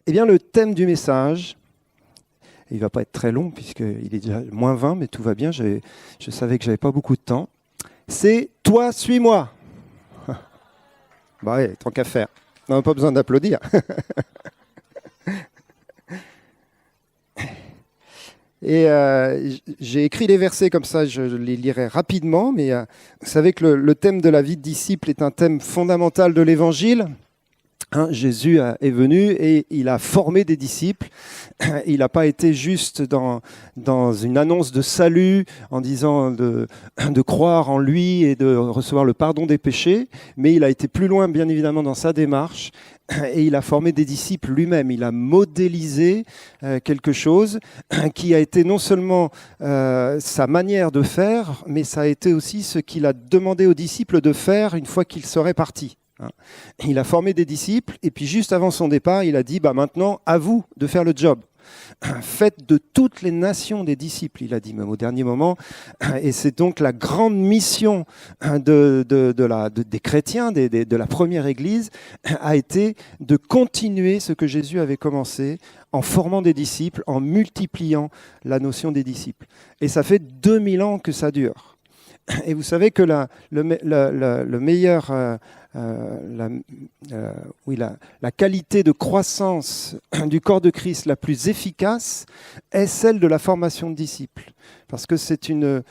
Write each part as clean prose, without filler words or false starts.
Eh bien, le thème du message, il ne va pas être très long puisqu'il est déjà -20, mais tout va bien, je savais que je n'avais pas beaucoup de temps. C'est « Toi, suis-moi ». Bah ouais, tant qu'à faire. On n'a pas besoin d'applaudir. Et j'ai écrit les versets comme ça, je les lirai rapidement, mais vous savez que le thème de la vie de disciple est un thème fondamental de l'Évangile. Jésus est venu et il a formé des disciples. Il n'a pas été juste dans une annonce de salut en disant de croire en lui et de recevoir le pardon des péchés, mais il a été plus loin bien évidemment dans sa démarche et il a formé des disciples lui-même. Il a modélisé quelque chose qui a été non seulement sa manière de faire, mais ça a été aussi ce qu'il a demandé aux disciples de faire une fois qu'ils seraient partis. Il a formé des disciples et puis juste avant son départ, il a dit maintenant à vous de faire le job. Faites de toutes les nations des disciples, il a dit même au dernier moment. Et c'est donc la grande mission des chrétiens, de la première église, a été de continuer ce que Jésus avait commencé en formant des disciples, en multipliant la notion des disciples. Et ça fait 2000 ans que ça dure. Et vous savez que la qualité de croissance du corps de Christ la plus efficace est celle de la formation de disciples. Parce que c'est une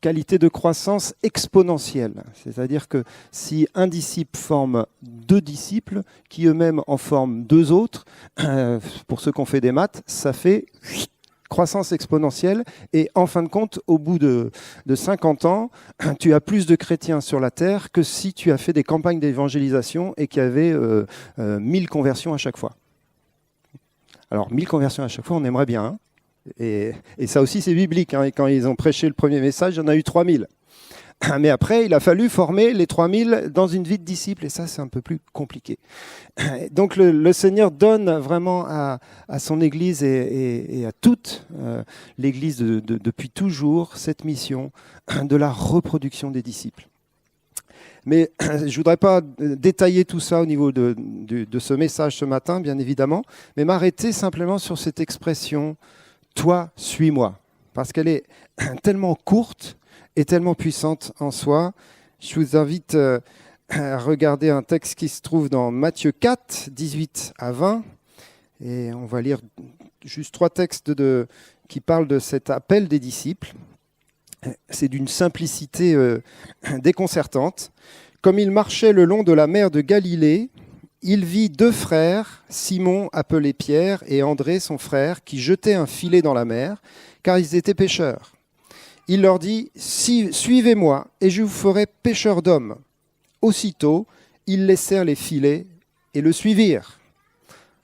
qualité de croissance exponentielle. C'est-à-dire que si un disciple forme 2 disciples, qui eux-mêmes en forment 2 autres, pour ceux qui ont fait des maths, ça fait croissance exponentielle, et en fin de compte, au bout de 50 ans, tu as plus de chrétiens sur la terre que si tu as fait des campagnes d'évangélisation et qu'il y avait 1000 conversions à chaque fois. Alors, 1000 conversions à chaque fois, on aimerait bien. Hein, et ça aussi, c'est biblique. Hein, et quand ils ont prêché le premier message, il y en a eu 3000. Mais après, il a fallu former les 3000 dans une vie de disciple, et ça, c'est un peu plus compliqué. Donc, le Seigneur donne vraiment à son Église et à toute l'Église depuis toujours cette mission de la reproduction des disciples. Mais je ne voudrais pas détailler tout ça au niveau de ce message ce matin, bien évidemment, mais m'arrêter simplement sur cette expression « Toi, suis-moi », parce qu'elle est tellement courte est tellement puissante en soi. Je vous invite à regarder un texte qui se trouve dans Matthieu 4, 18 à 20. Et on va lire juste 3 textes qui parlent de cet appel des disciples. C'est d'une simplicité déconcertante. Comme il marchait le long de la mer de Galilée, il vit 2 frères, Simon appelé Pierre et André son frère, qui jetaient un filet dans la mer, car ils étaient pêcheurs. Il leur dit « Suivez-moi, et je vous ferai pêcheurs d'hommes. » Aussitôt, ils laissèrent les filets et le suivirent.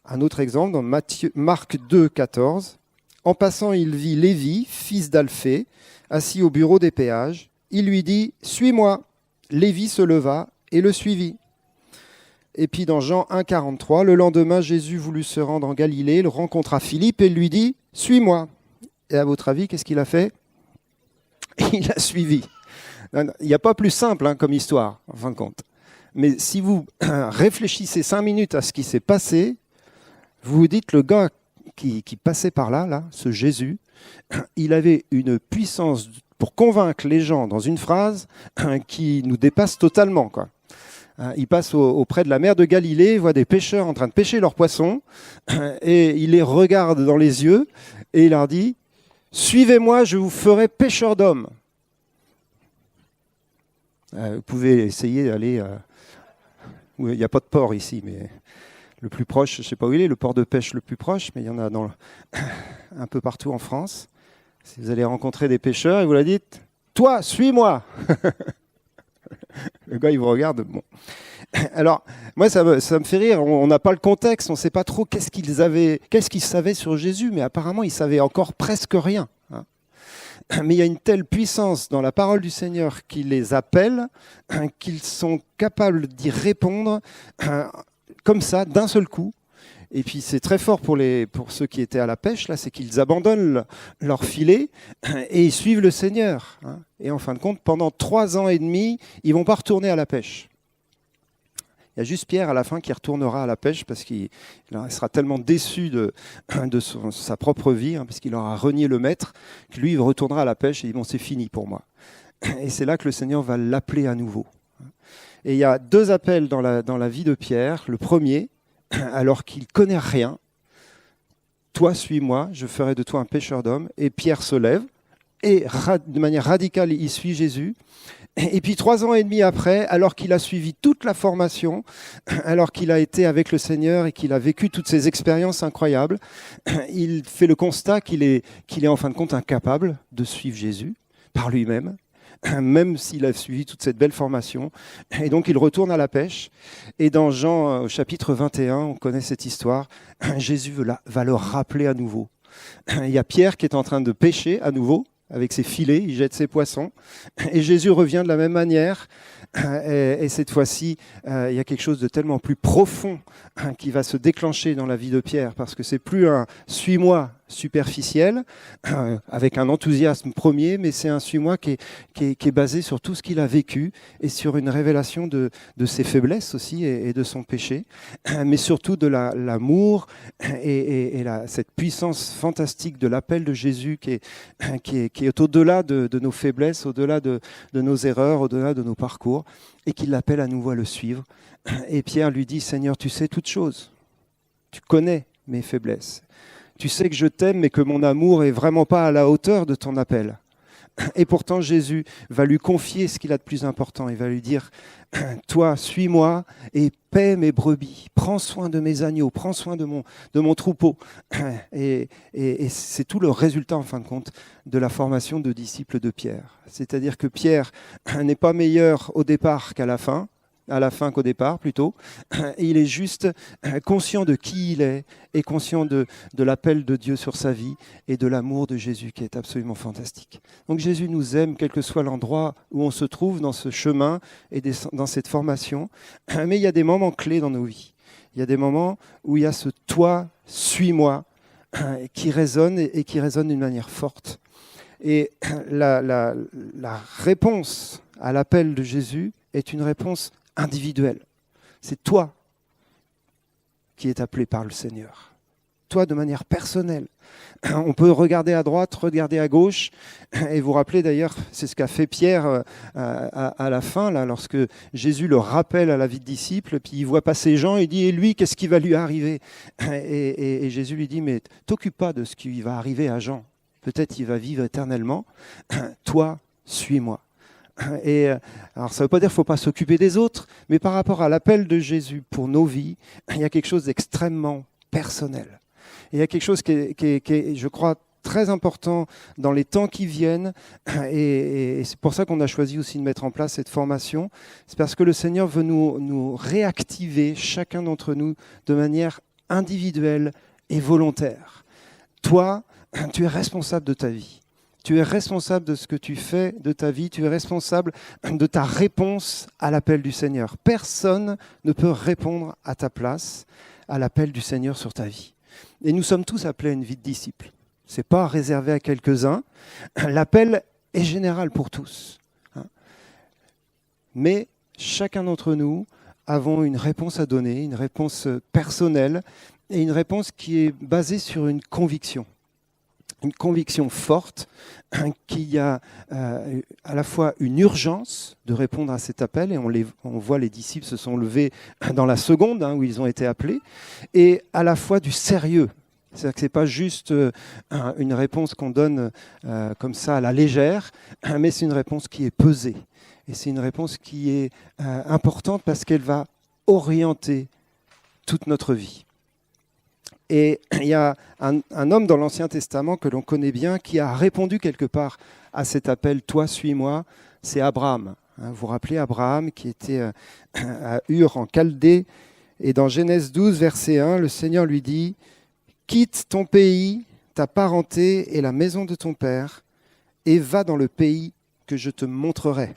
Un autre exemple, dans Marc 2, 14. En passant, il vit Lévi, fils d'Alphée, assis au bureau des péages. Il lui dit « Suis-moi ». Lévi se leva et le suivit. Et puis dans Jean 1, 43, le lendemain, Jésus voulut se rendre en Galilée, il rencontra Philippe et lui dit « Suis-moi ». Et à votre avis, qu'est-ce qu'il a fait ? Il a suivi. Il n'y a pas plus simple comme histoire, en fin de compte. Mais si vous réfléchissez 5 minutes à ce qui s'est passé, vous vous dites, le gars qui passait par là, ce Jésus, il avait une puissance pour convaincre les gens dans une phrase qui nous dépasse totalement, quoi. Il passe auprès de la mer de Galilée, il voit des pêcheurs en train de pêcher leurs poissons, et il les regarde dans les yeux, et il leur dit « Suivez-moi, je vous ferai pêcheurs d'hommes. » Vous pouvez essayer d'aller... il n'y a pas de port ici, mais le plus proche, je ne sais pas où il est, le port de pêche le plus proche, mais il y en a un peu partout en France. Si vous allez rencontrer des pêcheurs et vous leur dites « Toi, suis-moi !» Le gars, il vous regarde. Bon. Alors, moi, ça me fait rire. On n'a pas le contexte, on ne sait pas trop qu'est-ce qu'ils savaient sur Jésus, mais apparemment, ils savaient encore presque rien. Hein. Mais il y a une telle puissance dans la parole du Seigneur qui les appelle, qu'ils sont capables d'y répondre comme ça, d'un seul coup. Et puis c'est très fort pour ceux qui étaient à la pêche, là, c'est qu'ils abandonnent leur filet et ils suivent le Seigneur. Et en fin de compte, pendant 3 ans et demi, ils ne vont pas retourner à la pêche. Il y a juste Pierre à la fin qui retournera à la pêche parce qu'il sera tellement déçu de sa propre vie, parce qu'il aura renié le maître, que lui, il retournera à la pêche et il dit « bon, c'est fini pour moi ». Et c'est là que le Seigneur va l'appeler à nouveau. Et il y a 2 appels dans la vie de Pierre. Le premier, alors qu'il ne connaît rien, « Toi, suis-moi, je ferai de toi un pêcheur d'hommes ». Et Pierre se lève et de manière radicale, il suit Jésus. Et puis 3 ans et demi après, alors qu'il a suivi toute la formation, alors qu'il a été avec le Seigneur et qu'il a vécu toutes ces expériences incroyables, il fait le constat qu'il est en fin de compte incapable de suivre Jésus par lui-même, même s'il a suivi toute cette belle formation. Et donc il retourne à la pêche. Et dans Jean au chapitre 21, on connaît cette histoire, Jésus va le rappeler à nouveau. Il y a Pierre qui est en train de pêcher à nouveau, avec ses filets, il jette ses poissons. Et Jésus revient de la même manière. Et cette fois-ci, il y a quelque chose de tellement plus profond qui va se déclencher dans la vie de Pierre, parce que c'est plus un « suis-moi » superficiel, avec un enthousiasme premier, mais c'est un « suis-moi » qui est basé sur tout ce qu'il a vécu et sur une révélation de ses faiblesses aussi et de son péché, mais surtout de l'amour et cette puissance fantastique de l'appel de Jésus qui est au-delà de nos faiblesses, au-delà de nos erreurs, au-delà de nos parcours, et qui l'appelle à nouveau à le suivre. Et Pierre lui dit « Seigneur, tu sais toutes choses, tu connais mes faiblesses. Tu sais que je t'aime, mais que mon amour est vraiment pas à la hauteur de ton appel. » Et pourtant, Jésus va lui confier ce qu'il a de plus important. Il va lui dire « Toi, suis-moi et paie mes brebis. Prends soin de mes agneaux, prends soin de mon troupeau. » Et c'est tout le résultat, en fin de compte, de la formation de disciples de Pierre. C'est-à-dire que Pierre n'est pas meilleur au départ qu'à la fin, qu'au départ plutôt. Il est juste conscient de qui il est et conscient de l'appel de Dieu sur sa vie et de l'amour de Jésus qui est absolument fantastique. Donc Jésus nous aime quel que soit l'endroit où on se trouve dans ce chemin et dans cette formation. Mais il y a des moments clés dans nos vies. Il y a des moments où il y a ce « toi, suis-moi » qui résonne et qui résonne d'une manière forte. Et la réponse à l'appel de Jésus est une réponse individuel. C'est toi qui es appelé par le Seigneur. Toi de manière personnelle. On peut regarder à droite, regarder à gauche. Et vous rappelez d'ailleurs, c'est ce qu'a fait Pierre à la fin, là, lorsque Jésus le rappelle à la vie de disciple, puis il voit passer Jean, il dit « Et lui, qu'est-ce qui va lui arriver ?» et Jésus lui dit « Mais t'occupe pas de ce qui va arriver à Jean. Peut-être il va vivre éternellement. Toi, suis-moi. » Et alors ça ne veut pas dire qu'il ne faut pas s'occuper des autres, mais par rapport à l'appel de Jésus pour nos vies, il y a quelque chose d'extrêmement personnel. Et il y a quelque chose qui est, je crois, très important dans les temps qui viennent, et c'est pour ça qu'on a choisi aussi de mettre en place cette formation. C'est parce que le Seigneur veut nous réactiver, chacun d'entre nous, de manière individuelle et volontaire. Toi, tu es responsable de ta vie. Tu es responsable de ce que tu fais de ta vie, tu es responsable de ta réponse à l'appel du Seigneur. Personne ne peut répondre à ta place à l'appel du Seigneur sur ta vie. Et nous sommes tous appelés à une vie de disciple. Ce n'est pas réservé à quelques-uns. L'appel est général pour tous. Mais chacun d'entre nous avons une réponse à donner, une réponse personnelle et une réponse qui est basée sur une conviction. Une conviction forte qu'il y a à la fois une urgence de répondre à cet appel, et on voit les disciples se sont levés dans la seconde où ils ont été appelés, et à la fois du sérieux. C'est-à-dire que ce n'est pas juste une réponse qu'on donne comme ça à la légère, mais c'est une réponse qui est pesée. Et c'est une réponse qui est importante parce qu'elle va orienter toute notre vie. Et il y a un homme dans l'Ancien Testament que l'on connaît bien qui a répondu quelque part à cet appel « Toi, suis-moi », c'est Abraham. Vous vous rappelez Abraham qui était à Ur en Chaldée. Et dans Genèse 12, verset 1, le Seigneur lui dit « Quitte ton pays, ta parenté et la maison de ton père, et va dans le pays que je te montrerai. »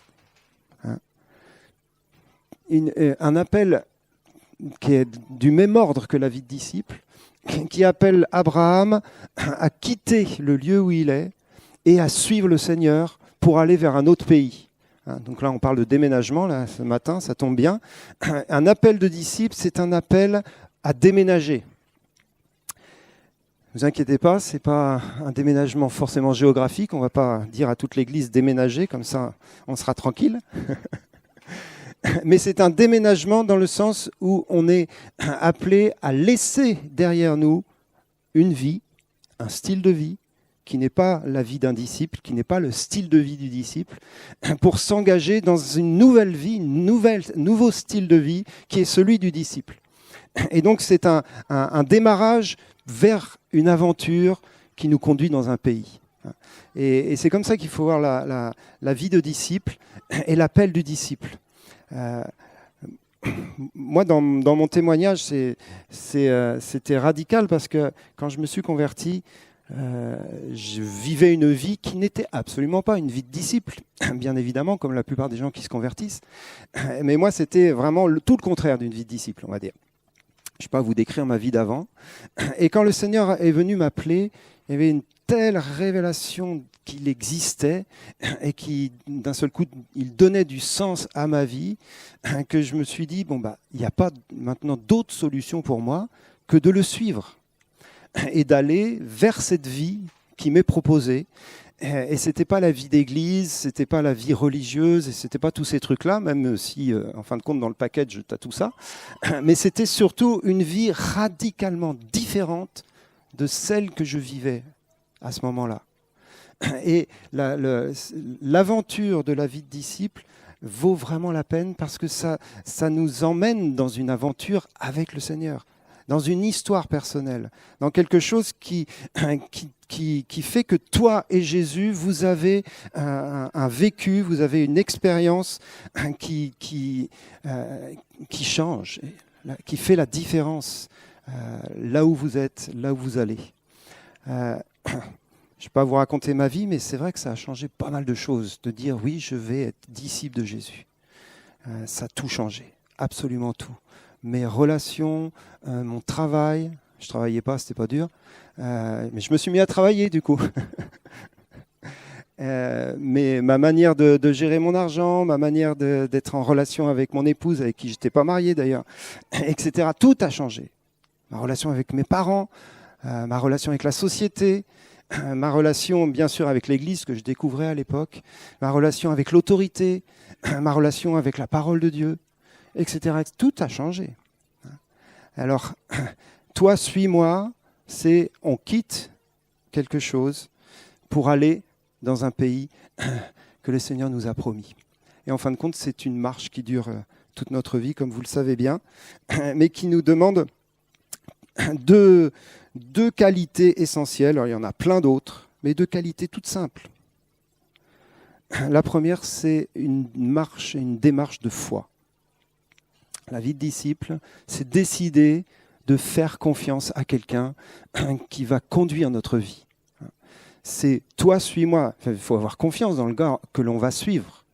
Un appel qui est du même ordre que la vie de disciple, qui appelle Abraham à quitter le lieu où il est et à suivre le Seigneur pour aller vers un autre pays. Donc là, on parle de déménagement, là, ce matin, ça tombe bien. Un appel de disciple, c'est un appel à déménager. Ne vous inquiétez pas, ce n'est pas un déménagement forcément géographique. On ne va pas dire à toute l'Église déménager, comme ça on sera tranquille. Mais c'est un déménagement dans le sens où on est appelé à laisser derrière nous une vie, un style de vie, qui n'est pas la vie d'un disciple, qui n'est pas le style de vie du disciple, pour s'engager dans une nouvelle vie, nouveau style de vie, qui est celui du disciple. Et donc c'est un démarrage vers une aventure qui nous conduit dans un pays. Et c'est comme ça qu'il faut voir la vie de disciple et l'appel du disciple. Moi, dans mon témoignage, c'était radical parce que quand je me suis converti, je vivais une vie qui n'était absolument pas une vie de disciple, bien évidemment, comme la plupart des gens qui se convertissent. Mais moi, c'était vraiment tout le contraire d'une vie de disciple, on va dire. Je ne vais pas vous décrire ma vie d'avant. Et quand le Seigneur est venu m'appeler, il y avait une telle révélation qu'il existait et qui, d'un seul coup, il donnait du sens à ma vie, que je me suis dit, il n'y a pas maintenant d'autre solution pour moi que de le suivre et d'aller vers cette vie qui m'est proposée. Et ce n'était pas la vie d'église, ce n'était pas la vie religieuse, et ce n'était pas tous ces trucs-là, même si, en fin de compte, dans le package, tu as tout ça. Mais c'était surtout une vie radicalement différente de celle que je vivais à ce moment-là. Et l'aventure de la vie de disciple vaut vraiment la peine parce que ça nous emmène dans une aventure avec le Seigneur, dans une histoire personnelle, dans quelque chose qui fait que toi et Jésus, vous avez un vécu, vous avez une expérience qui change, qui fait la différence là où vous êtes, là où vous allez. Je ne vais pas vous raconter ma vie, mais c'est vrai que ça a changé pas mal de choses, de dire oui, je vais être disciple de Jésus. Ça a tout changé, absolument tout. Mes relations, mon travail, je ne travaillais pas, c'était pas dur, mais je me suis mis à travailler du coup. Mais ma manière de gérer mon argent, ma manière d'être en relation avec mon épouse, avec qui je n'étais pas marié d'ailleurs, etc., tout a changé. Ma relation avec mes parents, ma relation avec la société, ma relation bien sûr avec l'Église que je découvrais à l'époque, ma relation avec l'autorité, ma relation avec la parole de Dieu, etc. Tout a changé. Alors, toi, suis-moi, c'est on quitte quelque chose pour aller dans un pays que le Seigneur nous a promis. Et en fin de compte, c'est une marche qui dure toute notre vie, comme vous le savez bien, mais qui nous demande deux qualités essentielles. Alors, il y en a plein d'autres, mais deux qualités toutes simples. La première, c'est une démarche de foi. La vie de disciple, c'est décider de faire confiance à quelqu'un qui va conduire notre vie. C'est toi, suis-moi. Il faut avoir confiance dans le gars que l'on va suivre.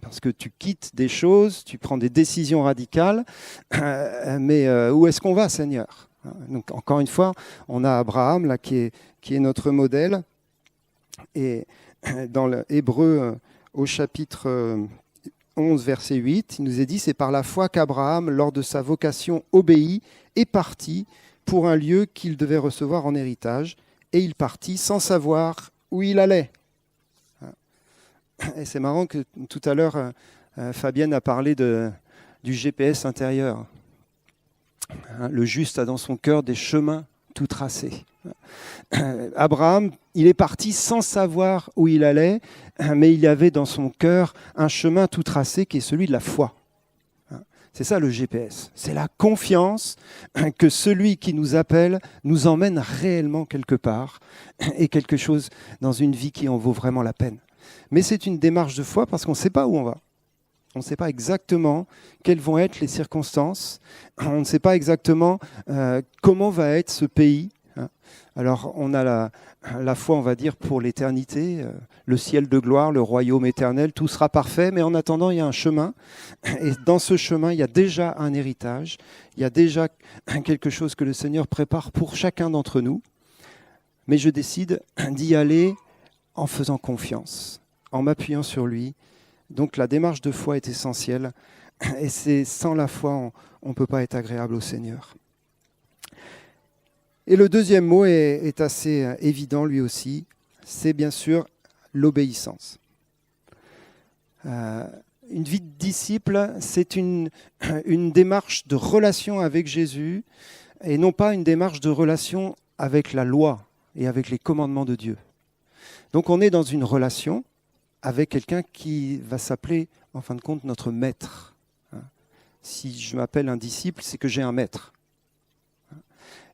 Parce que tu quittes des choses, tu prends des décisions radicales, mais où est-ce qu'on va, Seigneur ? Donc, encore une fois, on a Abraham là, qui est notre modèle. Et dans l'Hébreu, au chapitre 11, verset 8, il nous est dit « C'est par la foi qu'Abraham, lors de sa vocation, obéit et partit pour un lieu qu'il devait recevoir en héritage. Et il partit sans savoir où il allait. » Et c'est marrant que tout à l'heure, Fabienne a parlé du GPS intérieur. Le juste a dans son cœur des chemins tout tracés. Abraham, il est parti sans savoir où il allait, mais il y avait dans son cœur un chemin tout tracé qui est celui de la foi. C'est ça le GPS. C'est la confiance que celui qui nous appelle nous emmène réellement quelque part et quelque chose dans une vie qui en vaut vraiment la peine. Mais c'est une démarche de foi parce qu'on ne sait pas où on va. On ne sait pas exactement quelles vont être les circonstances. On ne sait pas exactement comment va être ce pays. Alors, on a la foi, on va dire, pour l'éternité, le ciel de gloire, le royaume éternel, tout sera parfait, mais en attendant, il y a un chemin. Et dans ce chemin, il y a déjà un héritage, il y a déjà quelque chose que le Seigneur prépare pour chacun d'entre nous. Mais je décide d'y aller en faisant confiance, en m'appuyant sur lui, Donc la démarche de foi est essentielle. Et c'est sans la foi, on ne peut pas être agréable au Seigneur. Et le deuxième mot est assez évident lui aussi, c'est bien sûr l'obéissance. Une vie de disciple, c'est une démarche de relation avec Jésus et non pas une démarche de relation avec la loi et avec les commandements de Dieu. Donc on est dans une relation avec quelqu'un qui va s'appeler, en fin de compte, notre maître. Si je m'appelle un disciple, c'est que j'ai un maître.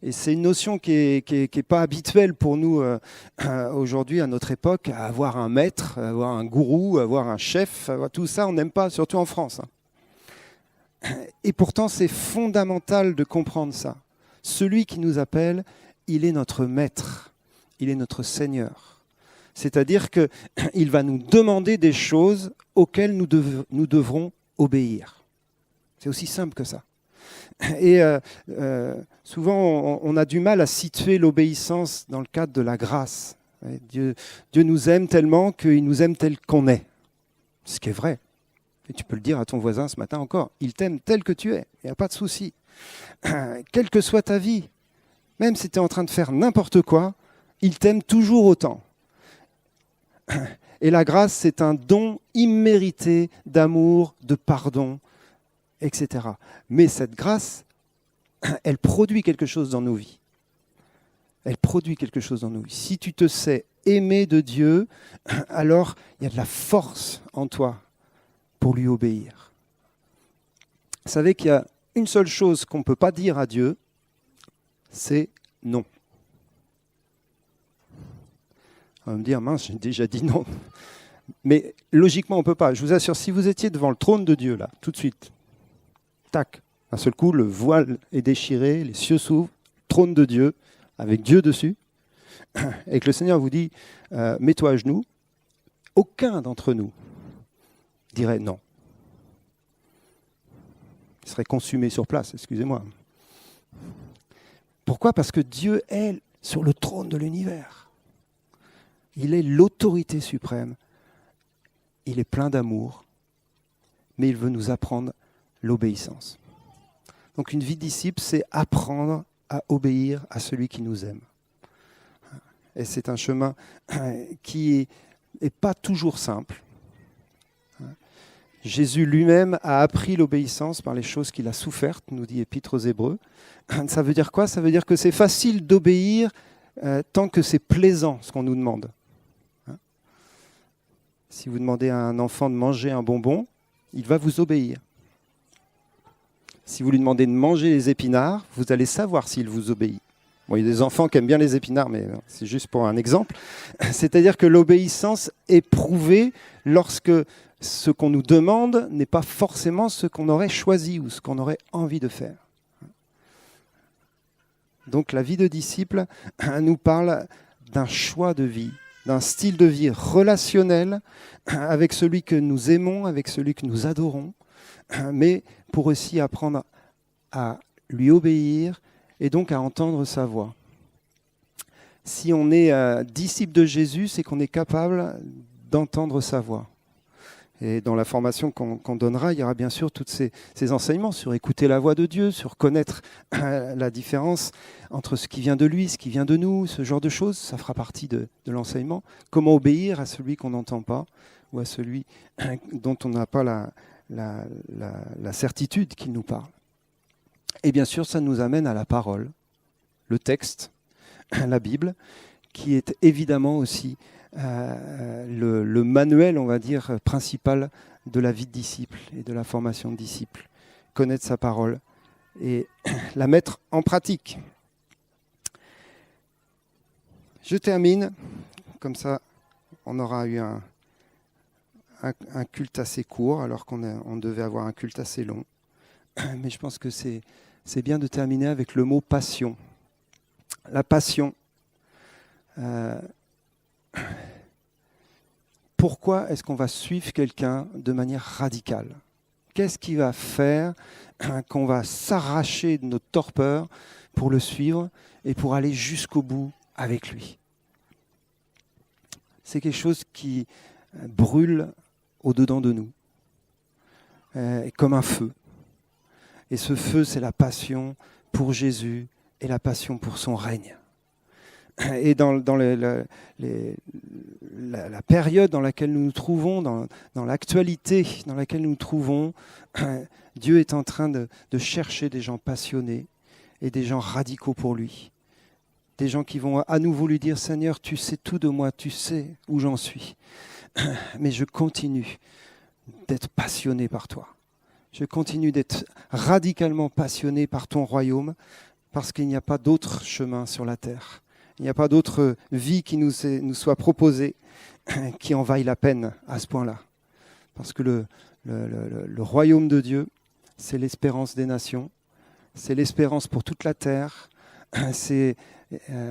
Et c'est une notion qui est pas habituelle pour nous aujourd'hui, à notre époque, à avoir un maître, avoir un gourou, avoir un chef, tout ça, on n'aime pas, surtout en France. Et pourtant, c'est fondamental de comprendre ça. Celui qui nous appelle, il est notre maître, il est notre Seigneur. C'est-à-dire qu'il va nous demander des choses auxquelles nous devrons obéir. C'est aussi simple que ça. Et souvent, on a du mal à situer l'obéissance dans le cadre de la grâce. Dieu nous aime tellement qu'il nous aime tel qu'on est. Ce qui est vrai. Et tu peux le dire à ton voisin ce matin encore. Il t'aime tel que tu es. Il n'y a pas de souci. Quelle que soit ta vie, même si tu es en train de faire n'importe quoi, il t'aime toujours autant. Et la grâce, c'est un don immérité d'amour, de pardon, etc. Mais cette grâce, elle produit quelque chose dans nos vies. Elle produit quelque chose dans nos vies. Si tu te sais aimé de Dieu, alors il y a de la force en toi pour lui obéir. Vous savez qu'il y a une seule chose qu'on ne peut pas dire à Dieu, c'est non. On va me dire, mince, j'ai déjà dit non. Mais logiquement, on ne peut pas. Je vous assure, si vous étiez devant le trône de Dieu, là, tout de suite, tac, d'un seul coup, le voile est déchiré, les cieux s'ouvrent, trône de Dieu, avec Dieu dessus, et que le Seigneur vous dit, mets-toi à genoux, aucun d'entre nous dirait non. Il serait consumé sur place, excusez-moi. Pourquoi ? Parce que Dieu est sur le trône de l'univers. Il est l'autorité suprême. Il est plein d'amour, mais il veut nous apprendre l'obéissance. Donc une vie de disciple, c'est apprendre à obéir à celui qui nous aime. Et c'est un chemin qui n'est pas toujours simple. Jésus lui-même a appris l'obéissance par les choses qu'il a souffertes, nous dit Épître aux Hébreux. Ça veut dire quoi ? Ça veut dire que c'est facile d'obéir tant que c'est plaisant ce qu'on nous demande. Si vous demandez à un enfant de manger un bonbon, il va vous obéir. Si vous lui demandez de manger les épinards, vous allez savoir s'il vous obéit. Bon, il y a des enfants qui aiment bien les épinards, mais c'est juste pour un exemple. C'est-à-dire que l'obéissance est prouvée lorsque ce qu'on nous demande n'est pas forcément ce qu'on aurait choisi ou ce qu'on aurait envie de faire. Donc la vie de disciple nous parle d'un choix de vie, d'un style de vie relationnel avec celui que nous aimons, avec celui que nous adorons, mais pour aussi apprendre à lui obéir et donc à entendre sa voix. Si on est disciple de Jésus, c'est qu'on est capable d'entendre sa voix. Et dans la formation qu'on donnera, il y aura bien sûr tous ces enseignements sur écouter la voix de Dieu, sur connaître la différence entre ce qui vient de lui, ce qui vient de nous, ce genre de choses. Ça fera partie de l'enseignement. Comment obéir à celui qu'on n'entend pas ou à celui dont on n'a pas la certitude qu'il nous parle. Et bien sûr, ça nous amène à la parole, le texte, la Bible, qui est évidemment aussi le manuel, on va dire, principal de la vie de disciple et de la formation de disciple. Connaître sa parole et la mettre en pratique. Je termine, comme ça on aura eu un culte assez court alors qu'on devait avoir un culte assez long. Mais je pense que c'est bien de terminer avec le mot passion. La passion. Pourquoi est-ce qu'on va suivre quelqu'un de manière radicale ? Qu'est-ce qui va faire qu'on va s'arracher de notre torpeur pour le suivre et pour aller jusqu'au bout avec lui ? C'est quelque chose qui brûle au-dedans de nous. est comme un feu. Et ce feu, c'est la passion pour Jésus et la passion pour son règne. Et dans la période dans laquelle nous nous trouvons, dans l'actualité dans laquelle nous nous trouvons, Dieu est en train de chercher des gens passionnés et des gens radicaux pour lui. Des gens qui vont à nouveau lui dire « Seigneur, tu sais tout de moi, tu sais où j'en suis. Mais je continue d'être passionné par toi. Je continue d'être radicalement passionné par ton royaume parce qu'il n'y a pas d'autre chemin sur la terre. Il n'y a pas d'autre vie qui nous soit proposée qui en vaille la peine à ce point-là. Parce que le royaume de Dieu, c'est l'espérance des nations, c'est l'espérance pour toute la terre, c'est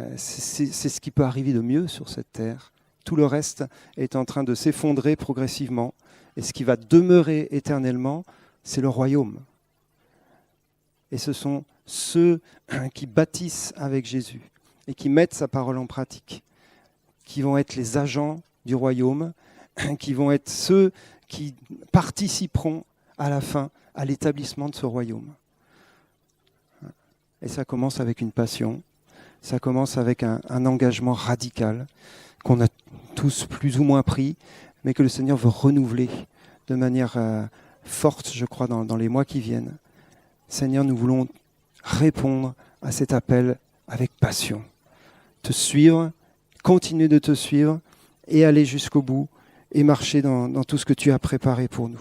ce qui peut arriver de mieux sur cette terre. Tout le reste est en train de s'effondrer progressivement. Et ce qui va demeurer éternellement, c'est le royaume. Et ce sont ceux qui bâtissent avec Jésus et qui mettent sa parole en pratique, qui vont être les agents du royaume, qui vont être ceux qui participeront à la fin à l'établissement de ce royaume. Et ça commence avec une passion, ça commence avec un engagement radical qu'on a tous plus ou moins pris, mais que le Seigneur veut renouveler de manière forte, je crois, dans les mois qui viennent. Seigneur, nous voulons répondre à cet appel avec passion. Te suivre, continuer de te suivre et aller jusqu'au bout et marcher dans tout ce que tu as préparé pour nous.